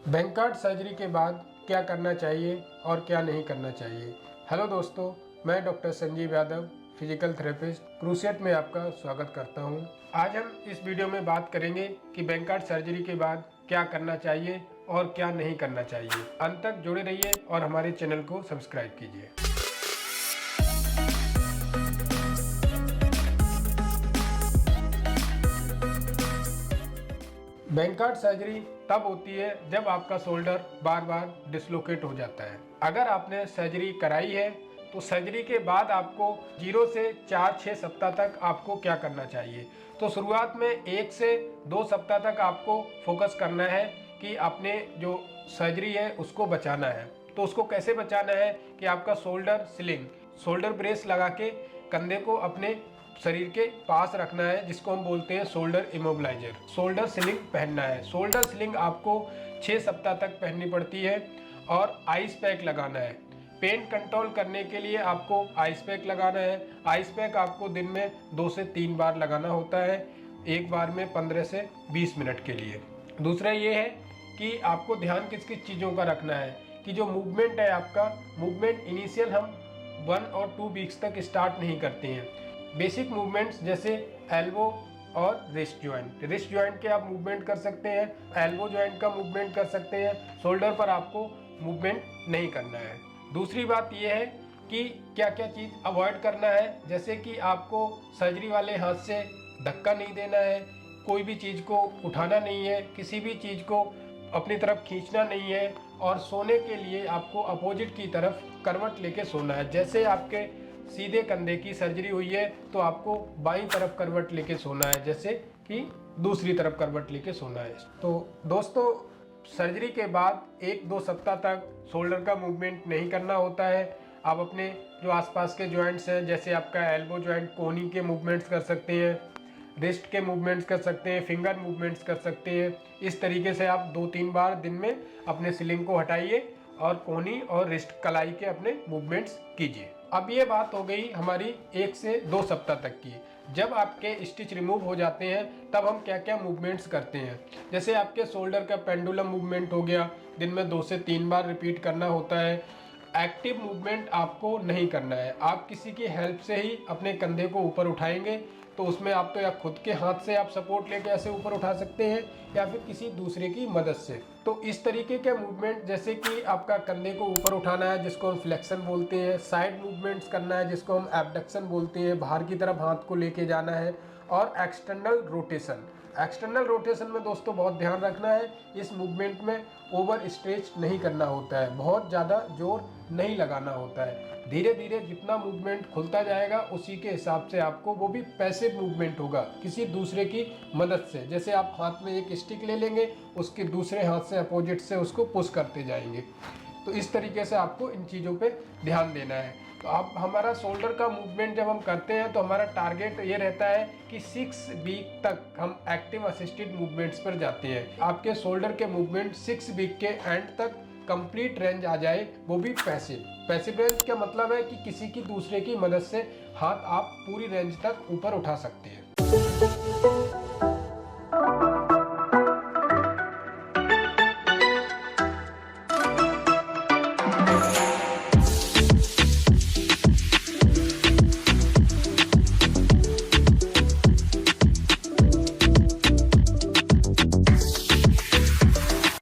बैंकार्ड surgery के बाद क्या करना चाहिए और क्या नहीं करना चाहिए। हेलो दोस्तों, मैं doctor Sanjeev Yadav, physical therapist, cruciate में आपका स्वागत करता हूं। आज हम इस वीडियो में बात करेंगे कि बैंकार्ड सर्जरी के बाद क्या करना चाहिए और क्या नहीं करना चाहिए। अंत तक जुड़े रहिए और हमारे चैनल को सब्सक्राइब कीजिए। बैंकार्ड सर्जरी तब होती है जब आपका शोल्डर बार बार डिसलोकेट हो जाता है। अगर आपने सर्जरी कराई है तो सर्जरी के बाद आपको 0 से 4-6 सप्ताह तक आपको क्या करना चाहिए। तो शुरुआत में 1 से 2 सप्ताह तक आपको फोकस करना है कि आपने जो सर्जरी है उसको बचाना है। तो उसको कैसे बचाना है कि आपका शोल्डर स्लिंग, शोल्डर ब्रेस लगा के कंधे को अपने शरीर के पास रखना है, जिसको हम बोलते हैं शोल्डर इमोबिलाइजर। शोल्डर स्लिंग पहनना है। शोल्डर स्लिंग आपको 6 सप्ताह तक पहननी पड़ती है और आइस पैक लगाना है। पेन कंट्रोल करने के लिए आपको आइस पैक लगाना है। आइस पैक आपको दिन में 2 से 3 बार लगाना होता है, एक बार में 15 से 20 मिनट के लिए। दूसरा ये है कि आपको ध्यान किस किस चीज़ों का रखना है कि जो मूवमेंट है आपका मूवमेंट इनिशियल हम 1 और 2 वीक्स तक स्टार्ट नहीं करते हैं। बेसिक मूवमेंट्स जैसे एल्बो और रिस्ट जॉइंट के आप मूवमेंट कर सकते हैं, एल्बो जॉइंट का मूवमेंट कर सकते हैं, शोल्डर पर आपको मूवमेंट नहीं करना है। दूसरी बात यह है कि क्या क्या चीज़ अवॉइड करना है, जैसे कि आपको सर्जरी वाले हाथ से धक्का नहीं देना है, कोई भी चीज़ को उठाना नहीं है, किसी भी चीज़ को अपनी तरफ खींचना नहीं है, और सोने के लिए आपको अपोजिट की तरफ करवट लेके सोना है। जैसे आपके सीधे कंधे की सर्जरी हुई है तो आपको बाईं तरफ करवट लेके सोना है, जैसे कि दूसरी तरफ करवट लेके सोना है। तो दोस्तों, सर्जरी के बाद 1-2 सप्ताह तक शोल्डर का मूवमेंट नहीं करना होता है। आप अपने जो आसपास के जॉइंट्स हैं, जैसे आपका एल्बो जॉइंट, कोनी के मूवमेंट्स कर सकते हैं, रिस्ट के मूवमेंट्स कर सकते हैं, फिंगर मूवमेंट्स कर सकते हैं। इस तरीके से आप 2-3 बार दिन में अपने स्लिंग को हटाइए और कोनी और रिस्ट कलाई के अपने मूवमेंट्स कीजिए। अब ये बात हो गई हमारी 1 से 2 सप्ताह तक की। जब आपके स्टिच रिमूव हो जाते हैं तब हम क्या क्या मूवमेंट्स करते हैं। जैसे आपके शोल्डर का पेंडुलम मूवमेंट हो गया, दिन में 2 से 3 बार रिपीट करना होता है। एक्टिव मूवमेंट आपको नहीं करना है। आप किसी की हेल्प से ही अपने कंधे को ऊपर उठाएंगे, तो उसमें आप तो या खुद के हाथ से आप सपोर्ट लेके ऐसे ऊपर उठा सकते हैं या फिर किसी दूसरे की मदद से। तो इस तरीके के मूवमेंट, जैसे कि आपका कंधे को ऊपर उठाना है जिसको हम फ्लेक्शन बोलते हैं, साइड मूवमेंट्स करना है जिसको हम एबडक्शन बोलते हैं, बाहर की तरफ हाथ को लेके जाना है, और एक्सटर्नल रोटेशन। एक्सटर्नल रोटेशन में दोस्तों बहुत ध्यान रखना है, इस मूवमेंट में ओवर स्ट्रेच नहीं करना होता है, बहुत ज़्यादा जोर नहीं लगाना होता है। धीरे धीरे जितना मूवमेंट खुलता जाएगा उसी के हिसाब से आपको, वो भी पैसिव मूवमेंट होगा किसी दूसरे की मदद से। जैसे आप हाथ में एक स्टिक ले लेंगे, उसके दूसरे हाथ से अपोजिट से उसको पुश करते जाएंगे। तो इस तरीके से आपको इन चीज़ों पे ध्यान देना है। तो अब हमारा शोल्डर का मूवमेंट जब हम करते हैं तो हमारा टारगेट ये रहता है कि 6 वीक तक हम एक्टिव असिस्टेड मूवमेंट्स पर जाते हैं। आपके शोल्डर के मूवमेंट 6 वीक के एंड तक कंप्लीट रेंज आ जाए, वो भी पैसिव। पैसिव रेंज का मतलब है कि किसी की दूसरे की मदद से हाथ आप पूरी रेंज तक ऊपर उठा सकते हैं।